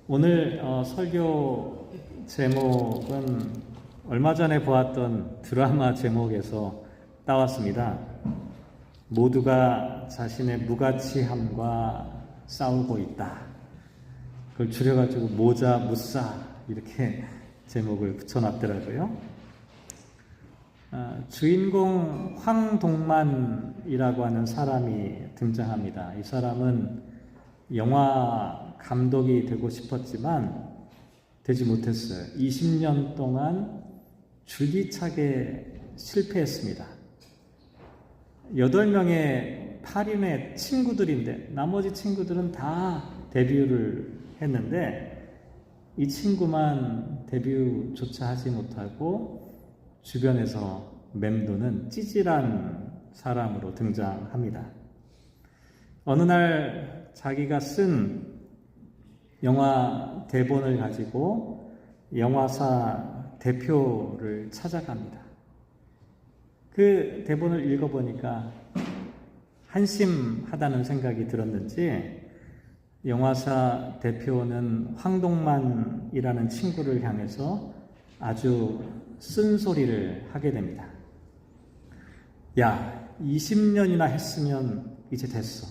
오늘 설교 제목은 얼마 전에 보았던 드라마 제목에서 따왔습니다. 모두가 자신의 무가치함과 싸우고 있다. 그걸 줄여가지고 모자 무싸 이렇게 제목을 붙여놨더라고요. 주인공 황동만이라고 하는 사람이 등장합니다. 이 사람은 영화 감독이 되고 싶었지만 되지 못했어요. 20년 동안 줄기차게 실패했습니다. 8명의 8인의 친구들인데 나머지 친구들은 다 데뷔를 했는데 이 친구만 데뷔조차 하지 못하고 주변에서 맴도는 찌질한 사람으로 등장합니다. 어느 날 자기가 쓴 영화 대본을 가지고 영화사 대표를 찾아갑니다. 그 대본을 읽어보니까 한심하다는 생각이 들었는지 영화사 대표는 황동만이라는 친구를 향해서 아주 쓴소리를 하게 됩니다. 야, 20년이나 했으면 이제 됐어.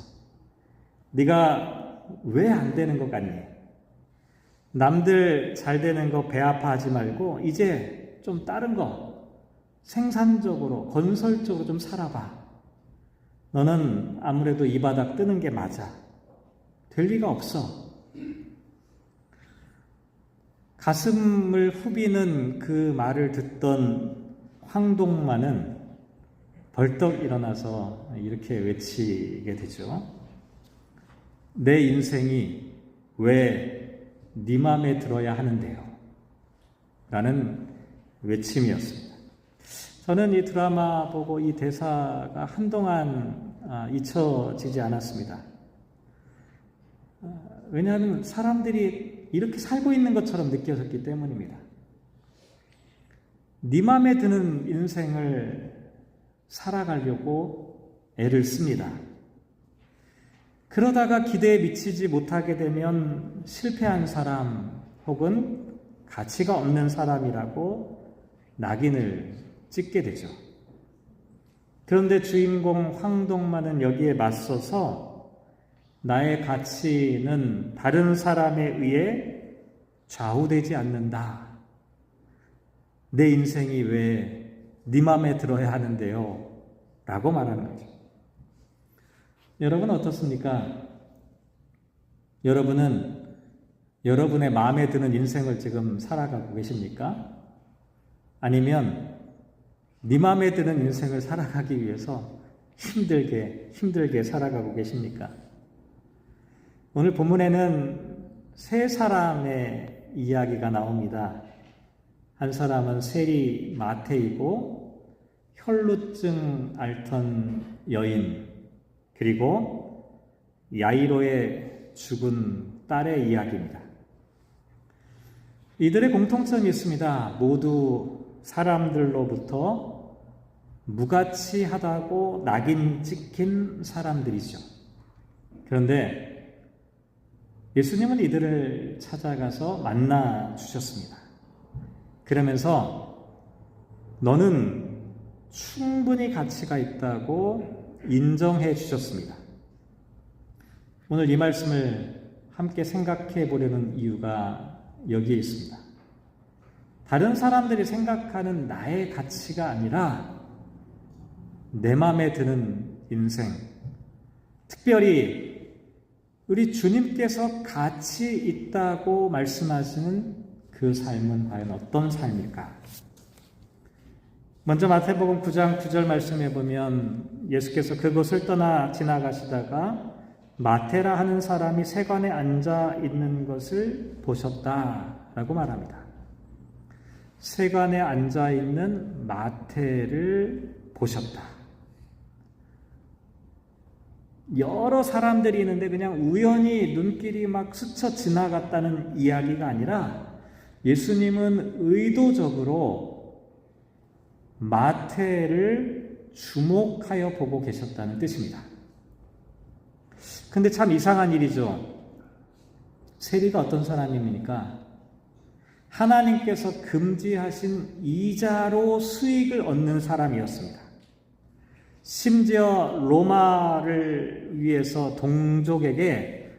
네가 왜 안 되는 것 같니? 남들 잘 되는 거 배 아파하지 말고 이제 좀 다른 거 생산적으로 건설적으로 좀 살아봐. 너는 아무래도 이 바닥 뜨는 게 맞아. 될 리가 없어. 가슴을 후비는 그 말을 듣던 황동만은 벌떡 일어나서 이렇게 외치게 되죠. 내 인생이 왜 네 맘에 들어야 하는데요? 라는 외침이었습니다. 저는 이 드라마 보고 이 대사가 한동안 잊혀지지 않았습니다. 왜냐하면 사람들이 이렇게 살고 있는 것처럼 느껴졌기 때문입니다. 네 맘에 드는 인생을 살아가려고 애를 씁니다. 그러다가 기대에 미치지 못하게 되면 실패한 사람 혹은 가치가 없는 사람이라고 낙인을 찍게 되죠. 그런데 주인공 황동만은 여기에 맞서서 나의 가치는 다른 사람에 의해 좌우되지 않는다. 내 인생이 왜 네 맘에 들어야 하는데요? 라고 말하는 거죠. 여러분 어떻습니까? 여러분은 여러분의 마음에 드는 인생을 지금 살아가고 계십니까? 아니면 네 마음에 드는 인생을 살아가기 위해서 힘들게 살아가고 계십니까? 오늘 본문에는 세 사람의 이야기가 나옵니다. 한 사람은 세리 마태이고 혈루증 앓던 여인, 그리고 야이로의 죽은 딸의 이야기입니다. 이들의 공통점이 있습니다. 모두 사람들로부터 무가치하다고 낙인 찍힌 사람들이죠. 그런데 예수님은 이들을 찾아가서 만나 주셨습니다. 그러면서 너는 충분히 가치가 있다고 인정해 주셨습니다. 오늘 이 말씀을 함께 생각해 보려는 이유가 여기에 있습니다. 다른 사람들이 생각하는 나의 가치가 아니라 내 마음에 드는 인생, 특별히 우리 주님께서 가치 있다고 말씀하시는 그 삶은 과연 어떤 삶일까? 먼저 마태복음 9장 9절 말씀해 보면 예수께서 그곳을 떠나 지나가시다가 마태라 하는 사람이 세관에 앉아 있는 것을 보셨다라고 말합니다. 세관에 앉아 있는 마태를 보셨다. 여러 사람들이 있는데 그냥 우연히 눈길이 막 스쳐 지나갔다는 이야기가 아니라 예수님은 의도적으로 마태를 주목하여 보고 계셨다는 뜻입니다. 근데 참 이상한 일이죠. 세리가 어떤 사람입니까? 하나님께서 금지하신 이자로 수익을 얻는 사람이었습니다. 심지어 로마를 위해서 동족에게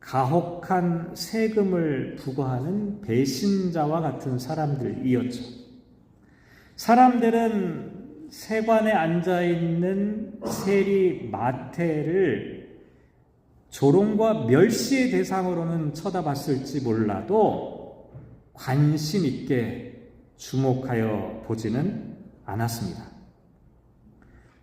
가혹한 세금을 부과하는 배신자와 같은 사람들이었죠. 사람들은 세관에 앉아있는 세리 마태를 조롱과 멸시의 대상으로는 쳐다봤을지 몰라도 관심 있게 주목하여 보지는 않았습니다.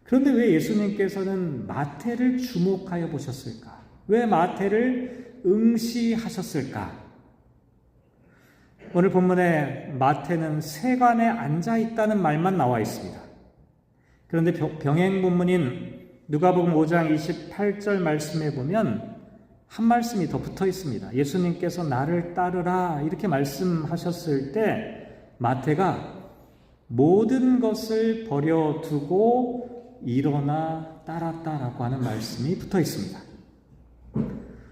그런데 왜 예수님께서는 마태를 주목하여 보셨을까? 왜 마태를 응시하셨을까? 오늘 본문에 마태는 세관에 앉아 있다는 말만 나와 있습니다. 그런데 병행 본문인 누가복음 5장 28절 말씀에 보면 한 말씀이 더 붙어 있습니다. 예수님께서 나를 따르라 이렇게 말씀하셨을 때 마태가 모든 것을 버려두고 일어나 따랐다라고 하는 말씀이 붙어 있습니다.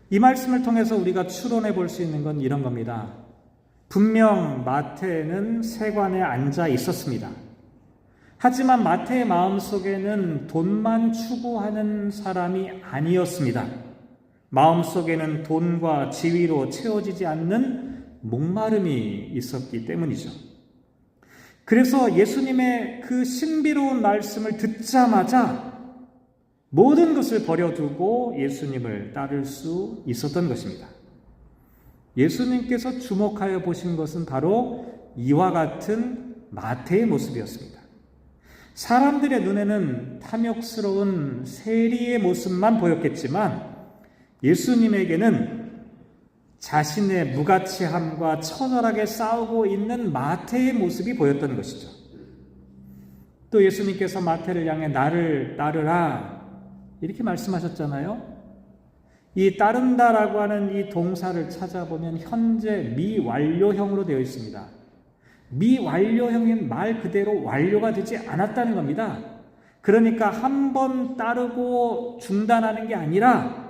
이 말씀을 통해서 우리가 추론해 볼 수 있는 건 이런 겁니다. 분명 마태는 세관에 앉아 있었습니다. 하지만 마태의 마음속에는 돈만 추구하는 사람이 아니었습니다. 마음속에는 돈과 지위로 채워지지 않는 목마름이 있었기 때문이죠. 그래서 예수님의 그 신비로운 말씀을 듣자마자 모든 것을 버려두고 예수님을 따를 수 있었던 것입니다. 예수님께서 주목하여 보신 것은 바로 이와 같은 마태의 모습이었습니다. 사람들의 눈에는 탐욕스러운 세리의 모습만 보였겠지만 예수님에게는 자신의 무가치함과 처절하게 싸우고 있는 마태의 모습이 보였던 것이죠. 또 예수님께서 마태를 향해 나를 따르라 이렇게 말씀하셨잖아요. 이 따른다라고 하는 이 동사를 찾아보면 현재 미완료형으로 되어 있습니다. 미완료형인 말 그대로 완료가 되지 않았다는 겁니다. 그러니까 한 번 따르고 중단하는 게 아니라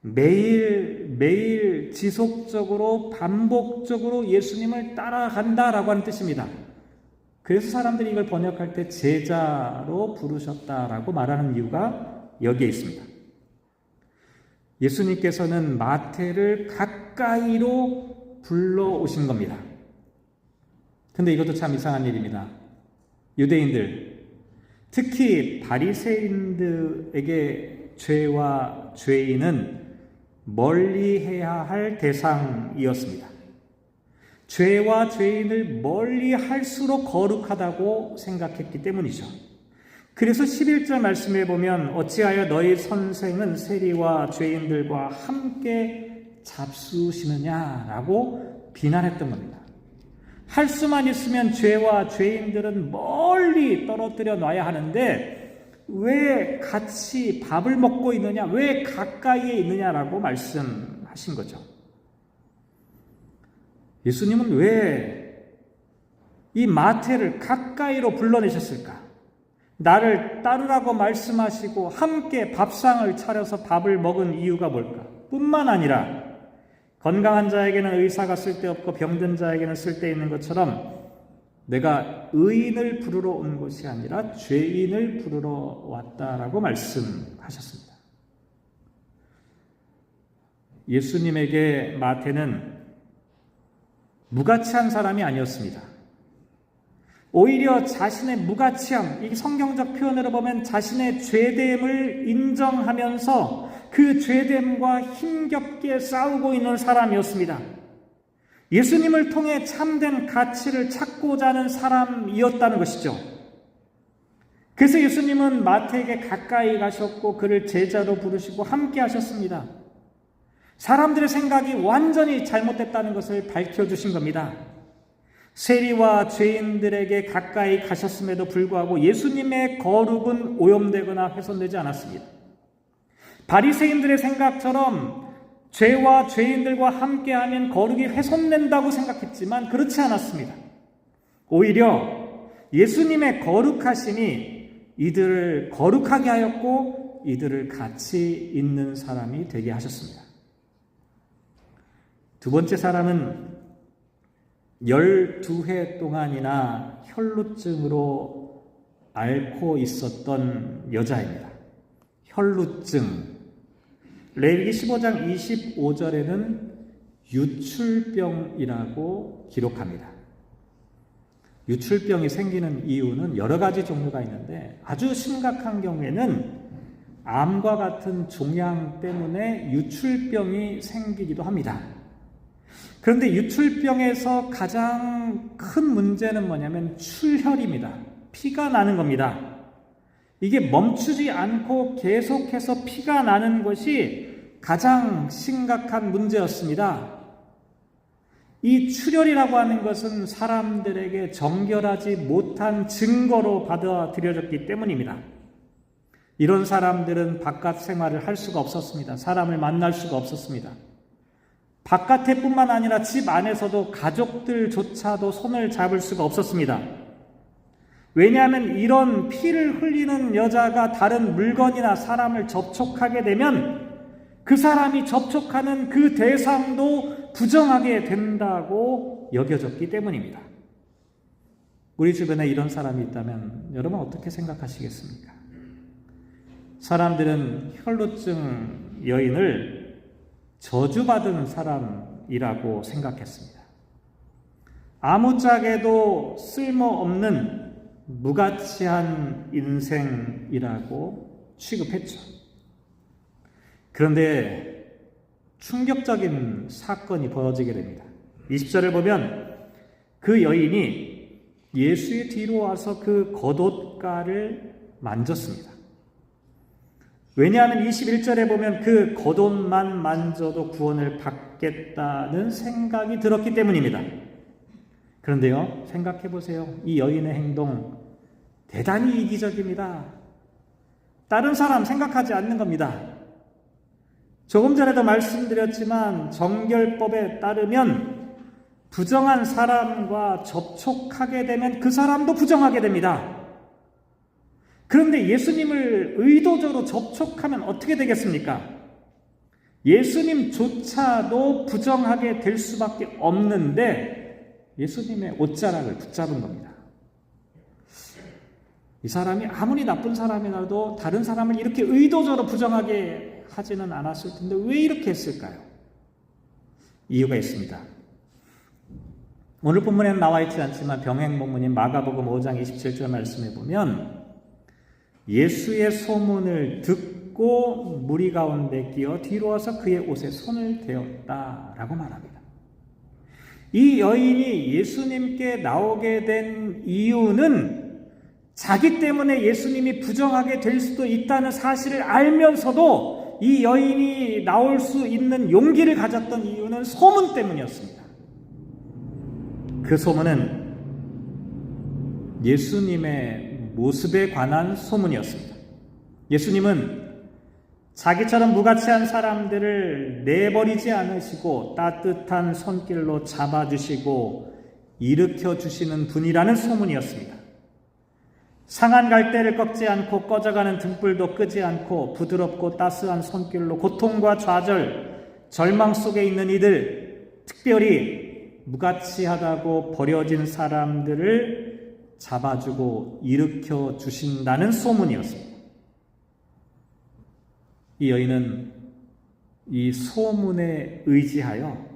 매일 지속적으로 반복적으로 예수님을 따라간다라고 하는 뜻입니다. 그래서 사람들이 이걸 번역할 때 제자로 부르셨다라고 말하는 이유가 여기에 있습니다. 예수님께서는 마태를 가까이로 불러오신 겁니다. 근데 이것도 참 이상한 일입니다. 유대인들, 특히 바리새인들에게 죄와 죄인은 멀리해야 할 대상이었습니다. 죄와 죄인을 멀리할수록 거룩하다고 생각했기 때문이죠. 그래서 11절 말씀에 보면 어찌하여 너희 선생은 세리와 죄인들과 함께 잡수시느냐라고 비난했던 겁니다. 할 수만 있으면 죄와 죄인들은 멀리 떨어뜨려 놔야 하는데 왜 같이 밥을 먹고 있느냐, 왜 가까이에 있느냐라고 말씀하신 거죠. 예수님은 왜 이 마태를 가까이로 불러내셨을까? 나를 따르라고 말씀하시고 함께 밥상을 차려서 밥을 먹은 이유가 뭘까? 뿐만 아니라 건강한 자에게는 의사가 쓸데없고 병든 자에게는 쓸데있는 것처럼 내가 의인을 부르러 온 것이 아니라 죄인을 부르러 왔다라고 말씀하셨습니다. 예수님에게 마태는 무가치한 사람이 아니었습니다. 오히려 자신의 무가치함, 이 성경적 표현으로 보면 자신의 죄됨을 인정하면서 그 죄됨과 힘겹게 싸우고 있는 사람이었습니다. 예수님을 통해 참된 가치를 찾고자 하는 사람이었다는 것이죠. 그래서 예수님은 마태에게 가까이 가셨고 그를 제자로 부르시고 함께 하셨습니다. 사람들의 생각이 완전히 잘못됐다는 것을 밝혀주신 겁니다. 세리와 죄인들에게 가까이 가셨음에도 불구하고 예수님의 거룩은 오염되거나 훼손되지 않았습니다. 바리새인들의 생각처럼 죄와 죄인들과 함께하면 거룩이 훼손된다고 생각했지만 그렇지 않았습니다. 오히려 예수님의 거룩하심이 이들을 거룩하게 하였고 이들을 같이 있는 사람이 되게 하셨습니다. 두 번째 사람은 12해 동안이나 혈루증으로 앓고 있었던 여자입니다. 혈루증. 레위기 15장 25절에는 유출병이라고 기록합니다. 유출병이 생기는 이유는 여러 가지 종류가 있는데 아주 심각한 경우에는 암과 같은 종양 때문에 유출병이 생기기도 합니다. 그런데 유출병에서 가장 큰 문제는 뭐냐면 출혈입니다. 피가 나는 겁니다. 이게 멈추지 않고 계속해서 피가 나는 것이 가장 심각한 문제였습니다. 이 출혈이라고 하는 것은 사람들에게 정결하지 못한 증거로 받아들여졌기 때문입니다. 이런 사람들은 바깥 생활을 할 수가 없었습니다. 사람을 만날 수가 없었습니다. 바깥에 뿐만 아니라 집 안에서도 가족들조차도 손을 잡을 수가 없었습니다. 왜냐하면 이런 피를 흘리는 여자가 다른 물건이나 사람을 접촉하게 되면 그 사람이 접촉하는 그 대상도 부정하게 된다고 여겨졌기 때문입니다. 우리 주변에 이런 사람이 있다면 여러분 어떻게 생각하시겠습니까? 사람들은 혈루증 여인을 저주받은 사람이라고 생각했습니다. 아무짝에도 쓸모없는 무가치한 인생이라고 취급했죠. 그런데 충격적인 사건이 벌어지게 됩니다. 20절을 보면 그 여인이 예수의 뒤로 와서 그 겉옷가를 만졌습니다. 왜냐하면 21절에 보면 그 겉옷만 만져도 구원을 받겠다는 생각이 들었기 때문입니다. 그런데요, 생각해 보세요. 이 여인의 행동 대단히 이기적입니다. 다른 사람 생각하지 않는 겁니다. 조금 전에도 말씀드렸지만 정결법에 따르면 부정한 사람과 접촉하게 되면 그 사람도 부정하게 됩니다. 그런데 예수님을 의도적으로 접촉하면 어떻게 되겠습니까? 예수님조차도 부정하게 될 수밖에 없는데 예수님의 옷자락을 붙잡은 겁니다. 이 사람이 아무리 나쁜 사람이라도 다른 사람을 이렇게 의도적으로 부정하게 하지는 않았을 텐데 왜 이렇게 했을까요? 이유가 있습니다. 오늘 본문에는 나와 있지 않지만 병행본문인 마가복음 5장 27절 말씀에 보면 예수의 소문을 듣고 무리 가운데 끼어 뒤로 와서 그의 옷에 손을 대었다라고 말합니다. 이 여인이 예수님께 나오게 된 이유는 자기 때문에 예수님이 부정하게 될 수도 있다는 사실을 알면서도 이 여인이 나올 수 있는 용기를 가졌던 이유는 소문 때문이었습니다. 그 소문은 예수님의 모습에 관한 소문이었습니다. 예수님은 자기처럼 무가치한 사람들을 내버리지 않으시고 따뜻한 손길로 잡아주시고 일으켜주시는 분이라는 소문이었습니다. 상한 갈대를 꺾지 않고 꺼져가는 등불도 끄지 않고 부드럽고 따스한 손길로 고통과 좌절, 절망 속에 있는 이들, 특별히 무가치하다고 버려진 사람들을 잡아주고 일으켜 주신다는 소문이었습니다. 이 여인은 이 소문에 의지하여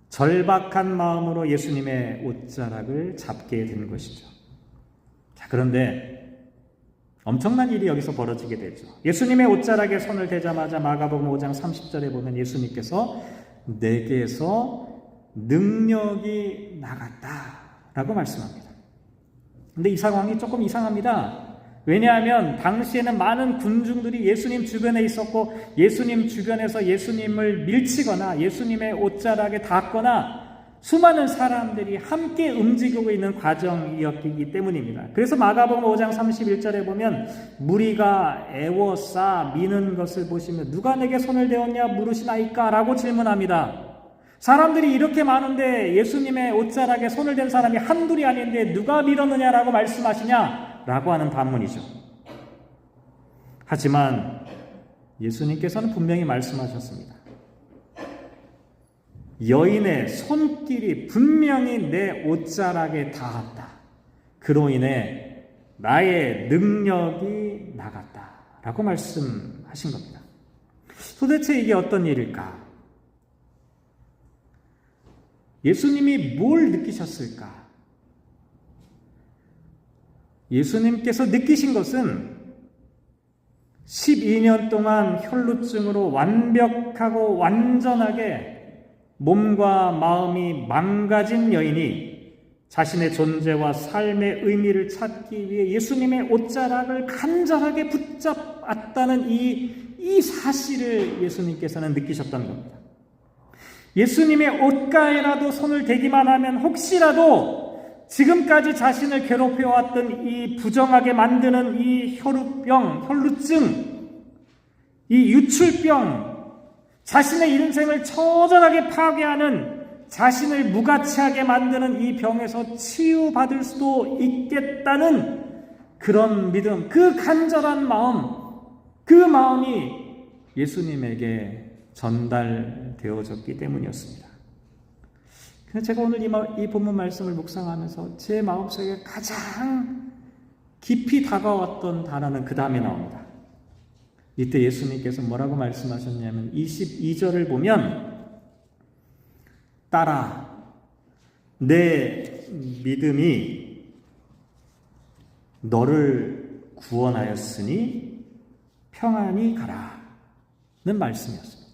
절박한 마음으로 예수님의 옷자락을 잡게 된 것이죠. 자, 그런데 엄청난 일이 여기서 벌어지게 되죠. 예수님의 옷자락에 손을 대자마자 마가복음 5장 30절에 보면 예수님께서 내게서 능력이 나갔다라고 말씀합니다. 근데 이 상황이 조금 이상합니다. 왜냐하면 당시에는 많은 군중들이 예수님 주변에 있었고 예수님 주변에서 예수님을 밀치거나 예수님의 옷자락에 닿거나 수많은 사람들이 함께 움직이고 있는 과정이었기 때문입니다. 그래서 마가복음 5장 31절에 보면 무리가 애워싸 미는 것을 보시며 누가 내게 손을 대었냐 물으시나이까? 라고 질문합니다. 사람들이 이렇게 많은데 예수님의 옷자락에 손을 댄 사람이 한둘이 아닌데 누가 밀었느냐라고 말씀하시냐? 라고 하는 반문이죠. 하지만 예수님께서는 분명히 말씀하셨습니다. 여인의 손길이 분명히 내 옷자락에 닿았다. 그로 인해 나의 능력이 나갔다. 라고 말씀하신 겁니다. 도대체 이게 어떤 일일까? 예수님이 뭘 느끼셨을까? 예수님께서 느끼신 것은 12년 동안 혈루증으로 완벽하고 완전하게 몸과 마음이 망가진 여인이 자신의 존재와 삶의 의미를 찾기 위해 예수님의 옷자락을 간절하게 붙잡았다는 이 사실을 예수님께서는 느끼셨다는 겁니다. 예수님의 옷가에라도 손을 대기만 하면 혹시라도 지금까지 자신을 괴롭혀왔던 이 부정하게 만드는 이 혈루병, 혈루증, 이 유출병, 자신의 인생을 처절하게 파괴하는, 자신을 무가치하게 만드는 이 병에서 치유받을 수도 있겠다는 그런 믿음, 그 간절한 마음, 그 마음이 예수님에게 전달되어졌기 때문이었습니다. 그래서 제가 오늘 이 본문 말씀을 묵상하면서 제 마음속에 가장 깊이 다가왔던 단어는 그 다음에 나옵니다. 이때 예수님께서 뭐라고 말씀하셨냐면 22절을 보면 딸아, 내 믿음이 너를 구원하였으니 평안히 가라 는 말씀이었습니다.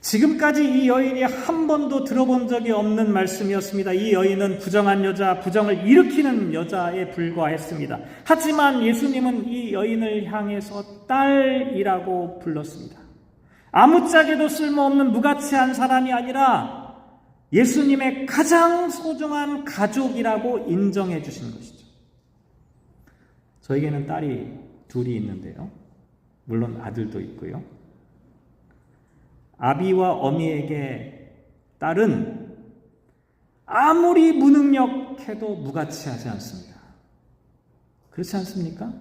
지금까지 이 여인이 한 번도 들어본 적이 없는 말씀이었습니다. 이 여인은 부정한 여자, 부정을 일으키는 여자에 불과했습니다. 하지만 예수님은 이 여인을 향해서 딸이라고 불렀습니다. 아무짝에도 쓸모없는 무가치한 사람이 아니라 예수님의 가장 소중한 가족이라고 인정해 주신 것이죠. 저에게는 딸이 둘이 있는데요. 물론 아들도 있고요. 아비와 어미에게 딸은 아무리 무능력해도 무가치하지 않습니다. 그렇지 않습니까?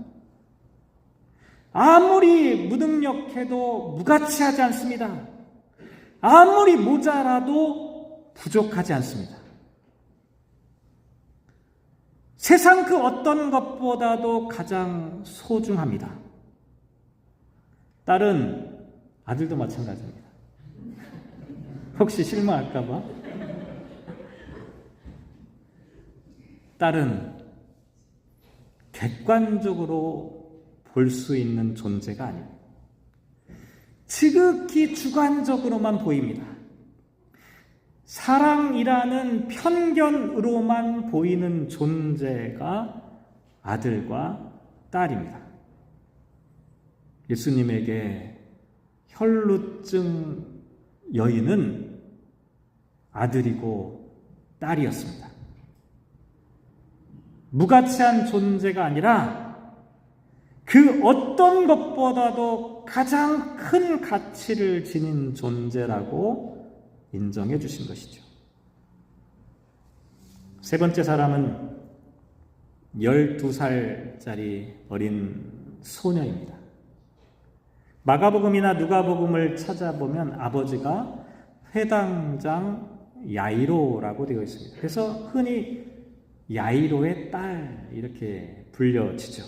아무리 무능력해도 무가치하지 않습니다. 아무리 모자라도 부족하지 않습니다. 세상 그 어떤 것보다도 가장 소중합니다. 딸은 아들도 마찬가지입니다. 혹시 실망할까봐? 딸은 객관적으로 볼 수 있는 존재가 아닙니다. 지극히 주관적으로만 보입니다. 사랑이라는 편견으로만 보이는 존재가 아들과 딸입니다. 예수님에게 혈루증 여인은 아들이고 딸이었습니다. 무가치한 존재가 아니라 그 어떤 것보다도 가장 큰 가치를 지닌 존재라고 인정해 주신 것이죠. 세 번째 사람은 12살짜리 어린 소녀입니다. 마가복음이나 누가복음을 찾아보면 아버지가 회당장 야이로라고 되어 있습니다. 그래서 흔히 야이로의 딸 이렇게 불려지죠.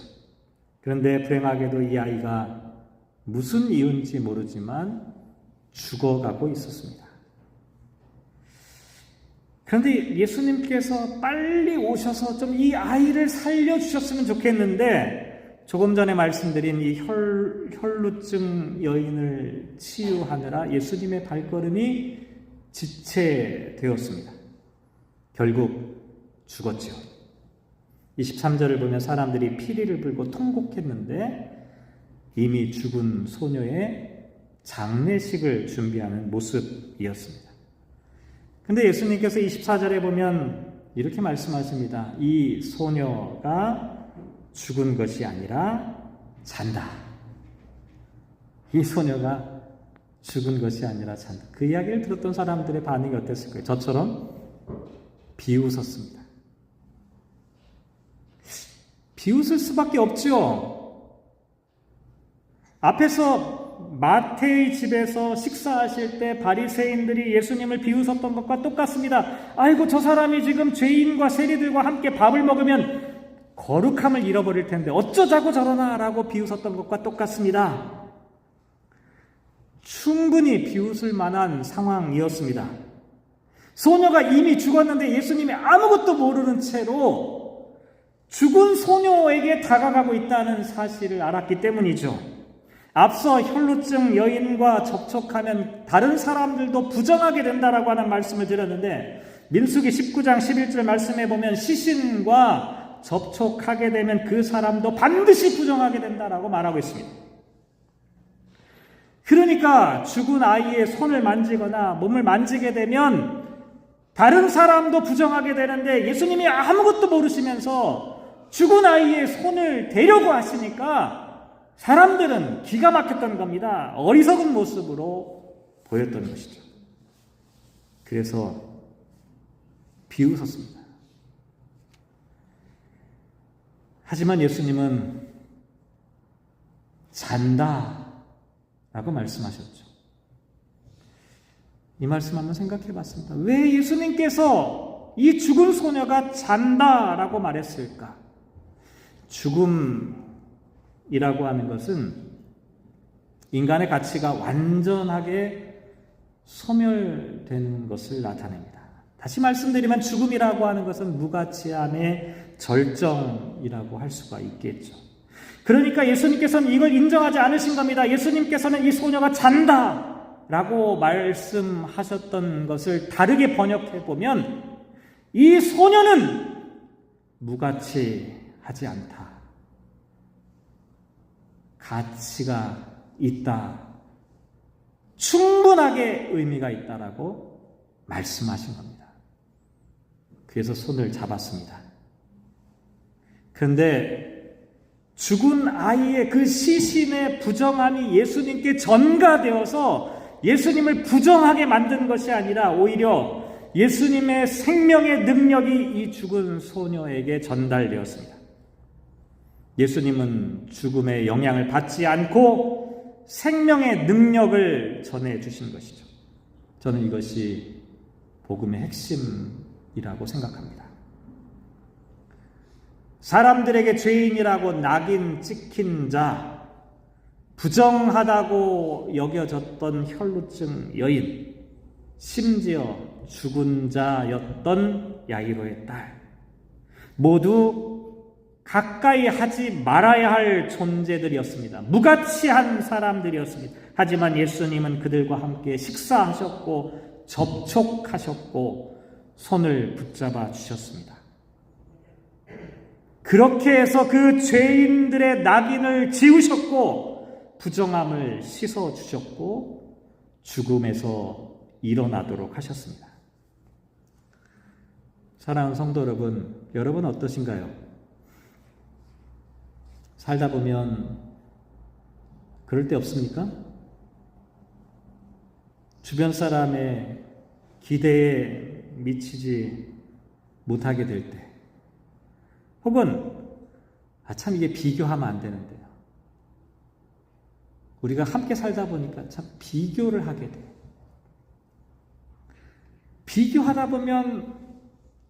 그런데 불행하게도 이 아이가 무슨 이유인지 모르지만 죽어가고 있었습니다. 그런데 예수님께서 빨리 오셔서 좀 이 아이를 살려주셨으면 좋겠는데 조금 전에 말씀드린 이 혈루증 여인을 치유하느라 예수님의 발걸음이 지체되었습니다. 결국 죽었죠. 23절을 보면 사람들이 피리를 불고 통곡했는데 이미 죽은 소녀의 장례식을 준비하는 모습이었습니다. 근데 예수님께서 24절에 보면 이렇게 말씀하십니다. 이 소녀가 죽은 것이 아니라 잔다. 이 소녀가 죽은 것이 아니라 잔다. 그 이야기를 들었던 사람들의 반응이 어땠을까요? 저처럼 비웃었습니다. 비웃을 수밖에 없죠. 앞에서 마태의 집에서 식사하실 때 바리새인들이 예수님을 비웃었던 것과 똑같습니다. 아이고, 저 사람이 지금 죄인과 세리들과 함께 밥을 먹으면 거룩함을 잃어버릴 텐데 어쩌자고 저러나 라고 비웃었던 것과 똑같습니다. 충분히 비웃을 만한 상황이었습니다. 소녀가 이미 죽었는데 예수님이 아무것도 모르는 채로 죽은 소녀에게 다가가고 있다는 사실을 알았기 때문이죠. 앞서 혈루증 여인과 접촉하면 다른 사람들도 부정하게 된다라고 하는 말씀을 드렸는데, 민수기 19장 11절 말씀에 보면 시신과 접촉하게 되면 그 사람도 반드시 부정하게 된다라고 말하고 있습니다. 그러니까 죽은 아이의 손을 만지거나 몸을 만지게 되면 다른 사람도 부정하게 되는데, 예수님이 아무것도 모르시면서 죽은 아이의 손을 대려고 하시니까 사람들은 기가 막혔던 겁니다. 어리석은 모습으로 보였던 것이죠. 그래서 비웃었습니다. 하지만 예수님은 잔다 라고 말씀하셨죠. 이 말씀 한번 생각해 봤습니다. 왜 예수님께서 이 죽은 소녀가 잔다 라고 말했을까? 죽음이라고 하는 것은 인간의 가치가 완전하게 소멸되는 것을 나타냅니다. 다시 말씀드리면 죽음이라고 하는 것은 무가치함의 절정이라고 할 수가 있겠죠. 그러니까 예수님께서는 이걸 인정하지 않으신 겁니다. 예수님께서는 이 소녀가 잔다 라고 말씀하셨던 것을 다르게 번역해 보면 이 소녀는 무가치하지 않다, 가치가 있다, 충분하게 의미가 있다라고 말씀하신 겁니다. 그래서 손을 잡았습니다. 그런데 죽은 아이의 그 시신의 부정함이 예수님께 전가되어서 예수님을 부정하게 만든 것이 아니라 오히려 예수님의 생명의 능력이 이 죽은 소녀에게 전달되었습니다. 예수님은 죽음의 영향을 받지 않고 생명의 능력을 전해주신 것이죠. 저는 이것이 복음의 핵심이라고 생각합니다. 사람들에게 죄인이라고 낙인 찍힌 자, 부정하다고 여겨졌던 혈루증 여인, 심지어 죽은 자였던 야이로의 딸, 모두 가까이 하지 말아야 할 존재들이었습니다. 무가치한 사람들이었습니다. 하지만 예수님은 그들과 함께 식사하셨고 접촉하셨고 손을 붙잡아 주셨습니다. 그렇게 해서 그 죄인들의 낙인을 지우셨고 부정함을 씻어주셨고 죽음에서 일어나도록 하셨습니다. 사랑하는 성도 여러분, 여러분 어떠신가요? 살다 보면 그럴 때 없습니까? 주변 사람의 기대에 미치지 못하게 될 때, 혹은 참 이게 비교하면 안 되는데요. 우리가 함께 살다 보니까 참 비교를 하게 돼요. 비교하다 보면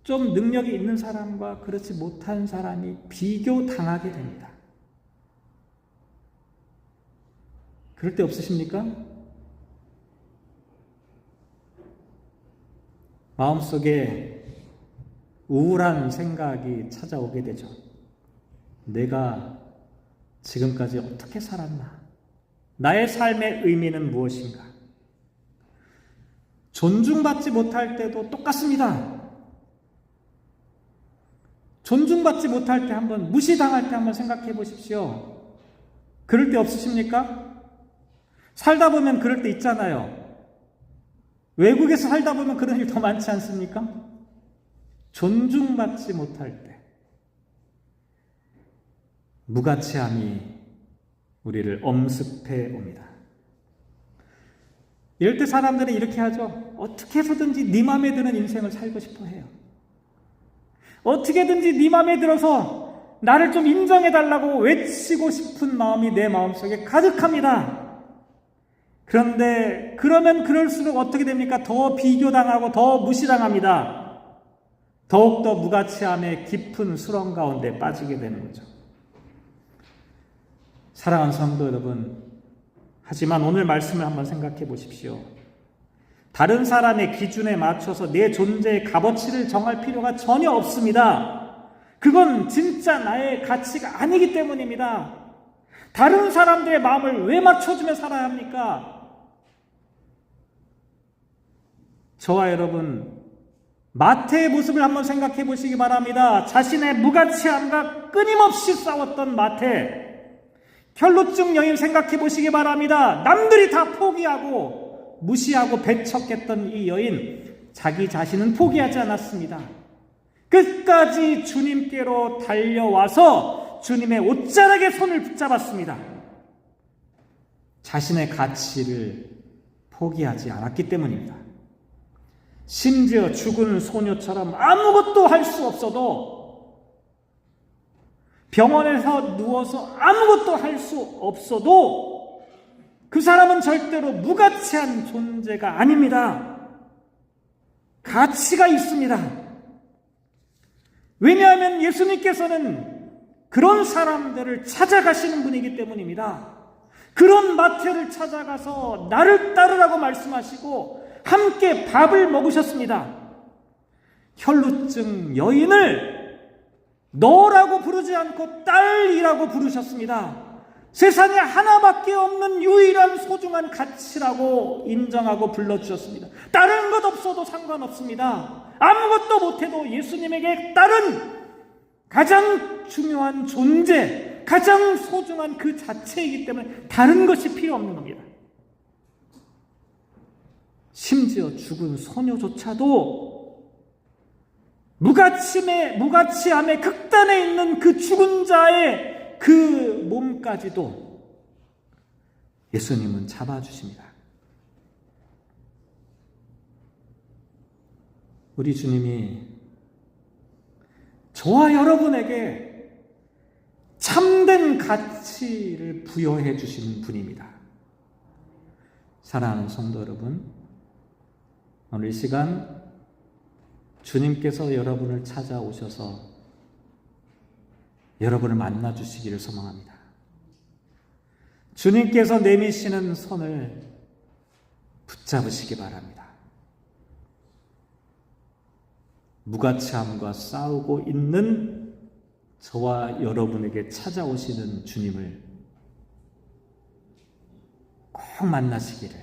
좀 능력이 있는 사람과 그렇지 못한 사람이 비교당하게 됩니다. 그럴 때 없으십니까? 마음속에 우울한 생각이 찾아오게 되죠. 내가 지금까지 어떻게 살았나? 나의 삶의 의미는 무엇인가? 존중받지 못할 때도 똑같습니다. 존중받지 못할 때 한번, 무시당할 때 한번 생각해 보십시오. 그럴 때 없으십니까? 살다 보면 그럴 때 있잖아요. 외국에서 살다 보면 그런 일 더 많지 않습니까? 존중받지 못할 때 무가치함이 우리를 엄습해 옵니다. 이럴 때 사람들은 이렇게 하죠. 어떻게 해서든지 네 마음에 드는 인생을 살고 싶어 해요. 어떻게든지 네 마음에 들어서 나를 좀 인정해달라고 외치고 싶은 마음이 내 마음속에 가득합니다. 그런데 그러면 그럴수록 어떻게 됩니까? 더 비교당하고 더 무시당합니다. 더욱더 무가치함의 깊은 수렁 가운데 빠지게 되는 거죠. 사랑하는 성도 여러분, 하지만 오늘 말씀을 한번 생각해 보십시오. 다른 사람의 기준에 맞춰서 내 존재의 값어치를 정할 필요가 전혀 없습니다. 그건 진짜 나의 가치가 아니기 때문입니다. 다른 사람들의 마음을 왜 맞춰주며 살아야 합니까? 저와 여러분, 마태의 모습을 한번 생각해 보시기 바랍니다. 자신의 무가치함과 끊임없이 싸웠던 마태. 혈루증 여인 생각해 보시기 바랍니다. 남들이 다 포기하고 무시하고 배척했던 이 여인, 자기 자신은 포기하지 않았습니다. 끝까지 주님께로 달려와서 주님의 옷자락에 손을 붙잡았습니다. 자신의 가치를 포기하지 않았기 때문입니다. 심지어 죽은 소녀처럼 아무것도 할 수 없어도, 병원에서 누워서 아무것도 할 수 없어도 그 사람은 절대로 무가치한 존재가 아닙니다. 가치가 있습니다. 왜냐하면 예수님께서는 그런 사람들을 찾아가시는 분이기 때문입니다. 그런 마태를 찾아가서 나를 따르라고 말씀하시고 함께 밥을 먹으셨습니다. 혈루증 여인을 너라고 부르지 않고 딸이라고 부르셨습니다. 세상에 하나밖에 없는 유일한 소중한 가치라고 인정하고 불러주셨습니다. 다른 것 없어도 상관없습니다. 아무것도 못해도 예수님에게 딸은 가장 중요한 존재, 가장 소중한 그 자체이기 때문에 다른 것이 필요 없는 겁니다. 심지어 죽은 소녀조차도 무가치함의 극단에 있는 그 죽은 자의 그 몸까지도 예수님은 잡아주십니다. 우리 주님이 저와 여러분에게 참된 가치를 부여해 주시는 분입니다. 사랑하는 성도 여러분, 오늘 이 시간 주님께서 여러분을 찾아오셔서 여러분을 만나 주시기를 소망합니다. 주님께서 내미시는 손을 붙잡으시기 바랍니다. 무가치함과 싸우고 있는 저와 여러분에게 찾아오시는 주님을 꼭 만나시기를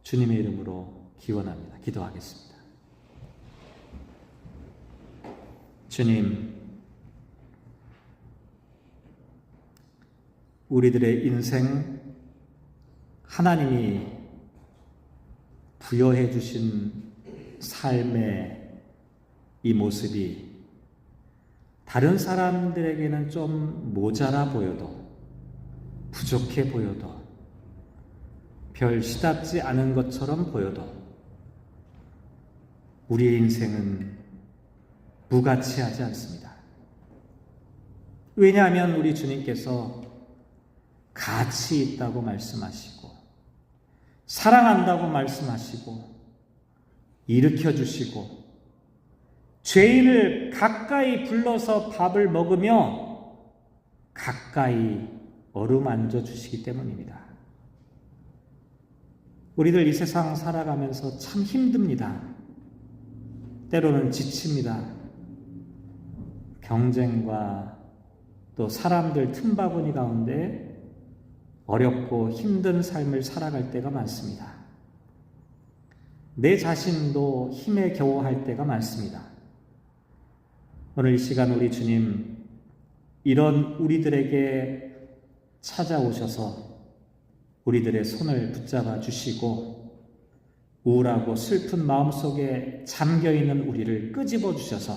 주님의 이름으로 기원합니다. 기도하겠습니다. 주님, 우리들의 인생 하나님이 부여해 주신 삶의 이 모습이 다른 사람들에게는 좀 모자라 보여도, 부족해 보여도, 별 시답지 않은 것처럼 보여도 우리의 인생은 무가치하지 않습니다. 왜냐하면 우리 주님께서 가치 있다고 말씀하시고 사랑한다고 말씀하시고 일으켜주시고 죄인을 가까이 불러서 밥을 먹으며 가까이 어루만져 주시기 때문입니다. 우리들 이 세상 살아가면서 참 힘듭니다. 때로는 지칩니다. 경쟁과 또 사람들 틈바구니 가운데 어렵고 힘든 삶을 살아갈 때가 많습니다. 내 자신도 힘에 겨워할 때가 많습니다. 오늘 이 시간 우리 주님, 이런 우리들에게 찾아오셔서 우리들의 손을 붙잡아 주시고 우울하고 슬픈 마음속에 잠겨있는 우리를 끄집어 주셔서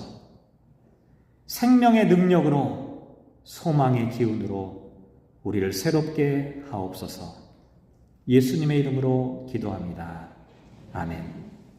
생명의 능력으로 소망의 기운으로 우리를 새롭게 하옵소서. 예수님의 이름으로 기도합니다. 아멘.